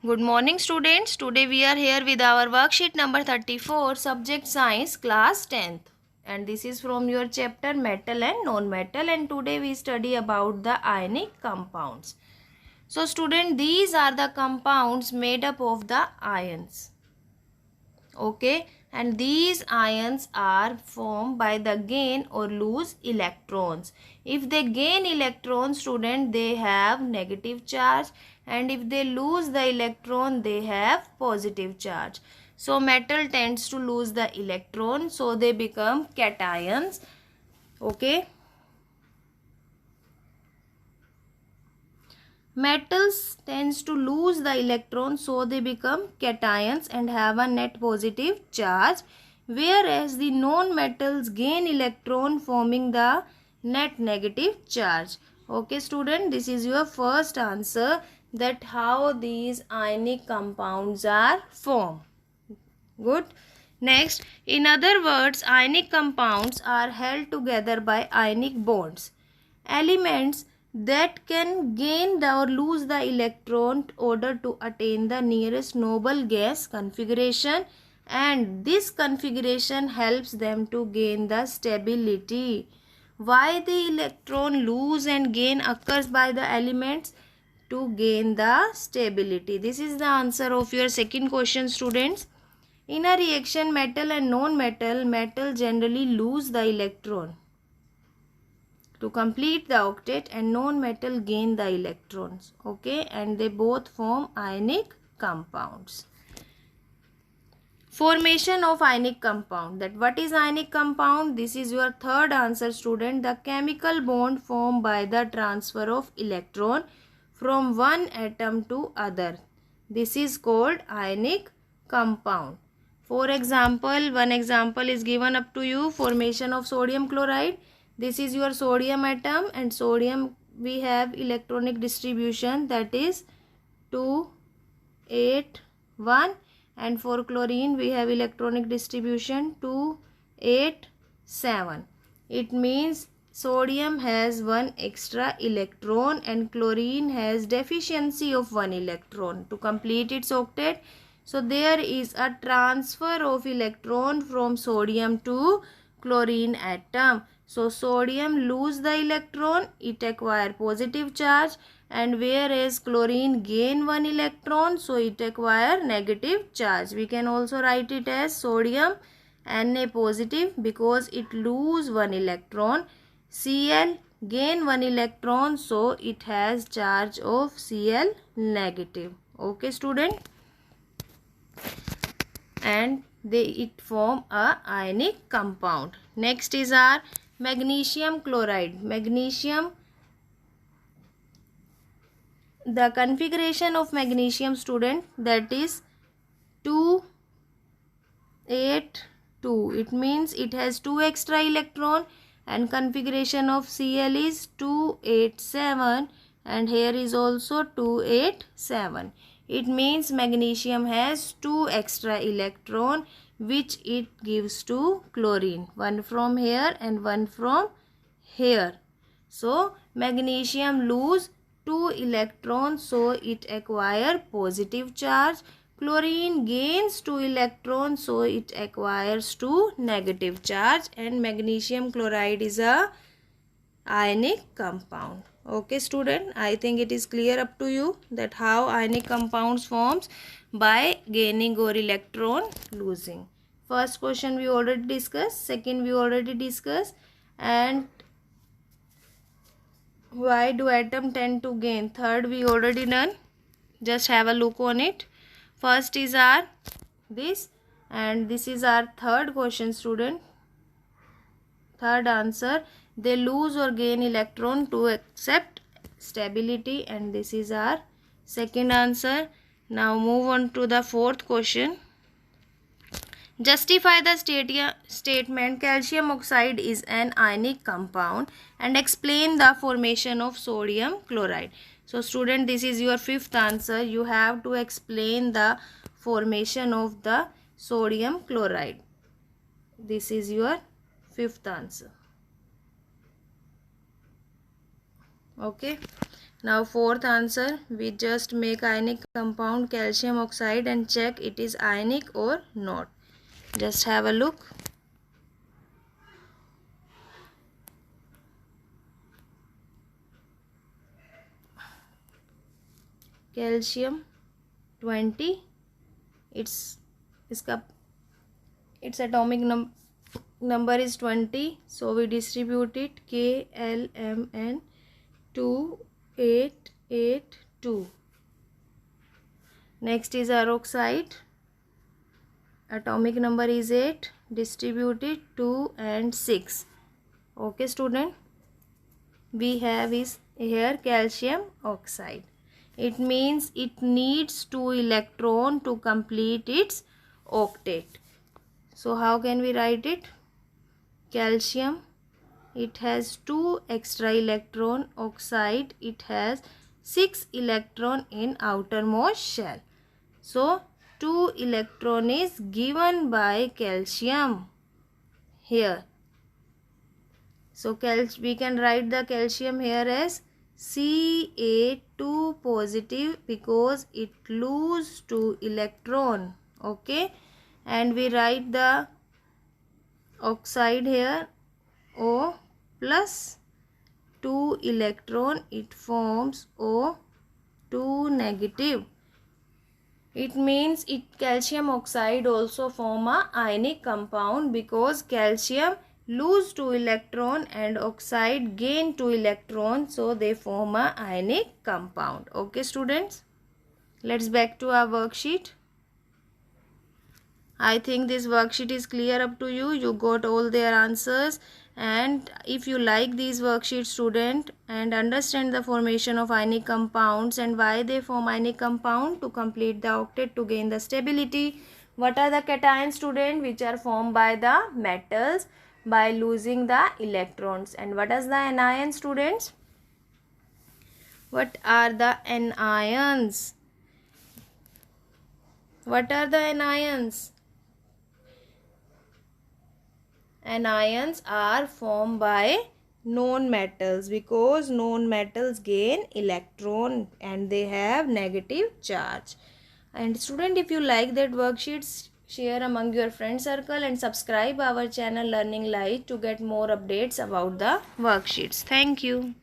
Good morning students. Today we are here with our worksheet number 34, subject science, class 10th. And this is from your chapter metal and non-metal, and today we study about the ionic compounds. So student, these are the compounds made up of the ions. Okay, and these ions are formed by the gain or lose electrons. If they gain electrons, student, they have negative charge, and if they lose the electron, they have positive charge. So metal tends to lose the electron, so they become cations. Okay, metals tends to lose the electrons, so they become cations and have a net positive charge, whereas the non-metals gain electron, forming the net negative charge. Okay student, this is your first answer, that how these ionic compounds are formed. Good. Next, in other words, ionic compounds are held together by ionic bonds. Elements that can gain or lose the electron in order to attain the nearest noble gas configuration, and this configuration helps them to gain the stability. Why the electron lose and gain occurs by the elements? To gain the stability. This is the answer of your second question, students. In a reaction, metal and non-metal, metal generally lose the electron to complete the octet, and non-metal gain the electrons. Okay, and they both form ionic compounds. Formation of ionic compound. That what is ionic compound? This is your third answer, student. The chemical bond formed by the transfer of electron from one atom to other. This is called ionic compound. For example, one example is given up to you. Formation of sodium chloride. This is your sodium atom, and sodium we have electronic distribution, that is 2, 8, 1, and for chlorine we have electronic distribution 2, 8, 7. It means sodium has one extra electron and chlorine has deficiency of one electron to complete its octet. So there is a transfer of electron from sodium to chlorine atom. So sodium lose the electron, it acquire positive charge, and whereas chlorine gain one electron, so it acquire negative charge. We can also write it as sodium Na positive because it lose one electron. Cl gain one electron, so it has charge of Cl negative. Okay student, and it form a ionic compound. Next is our magnesium chloride. Magnesium, the configuration of magnesium, student, that is 2, 8, 2. It means it has 2 extra electron, and configuration of Cl is 2, 8, 7, and here is also 2, 8, 7. It means magnesium has 2 extra electron, which it gives to chlorine. One from here and one from here. So magnesium lose 2 electrons, so it acquire positive charge. Chlorine gains 2 electrons, so it acquires 2 negative charge, and magnesium chloride is a ionic compound. Okay student, I think it is clear up to you that how ionic compounds forms by gaining or electron losing. First question we already discussed, second we already discussed, and why do atom tend to gain, third we already done. Just have a look on it. First is our this, and this is our third question, student. Third answer, they lose or gain electron to accept stability, and this is our second answer. Now move on to the fourth question. Justify the statement calcium oxide is an ionic compound and explain the formation of sodium chloride. So student, this is your fifth answer. You have to explain the formation of the sodium chloride. This is your fifth answer. Okay. Now fourth answer, we just make ionic compound calcium oxide and check it is ionic or not. Just have a look. Calcium 20, its atomic number is 20, so we distribute it KLMN 2882. Next is oxide, atomic number is 8, distributed 2 and 6. Okay student, we have is here calcium oxide. It means it needs 2 electrons to complete its octet. So how can we write it? Calcium, it has 2 extra electron. Oxide, it has 6 electron in outermost shell. So 2 electron is given by calcium here. So we can write the calcium here as Ca2 positive because it loses 2 electron. Okay, and we write the oxide here O plus 2 electron, it forms O2 negative. It means calcium oxide also form a ionic compound because calcium lose 2 electron and oxide gain 2 electron, so they form a ionic compound. Okay students, let's back to our worksheet. I think this worksheet is clear up to you. You got all their answers, and if you like these worksheets student and understand the formation of ionic compounds and why they form ionic compound to complete the octet to gain the stability. What are the cations student which are formed by the metals by losing the electrons, and what is the anion students? What are the anions? What are the anions? Anions are formed by known metals because known metals gain electron and they have negative charge. And student, if you like that worksheets, share among your friend circle and subscribe our channel Learning Light to get more updates about the worksheets. Thank you.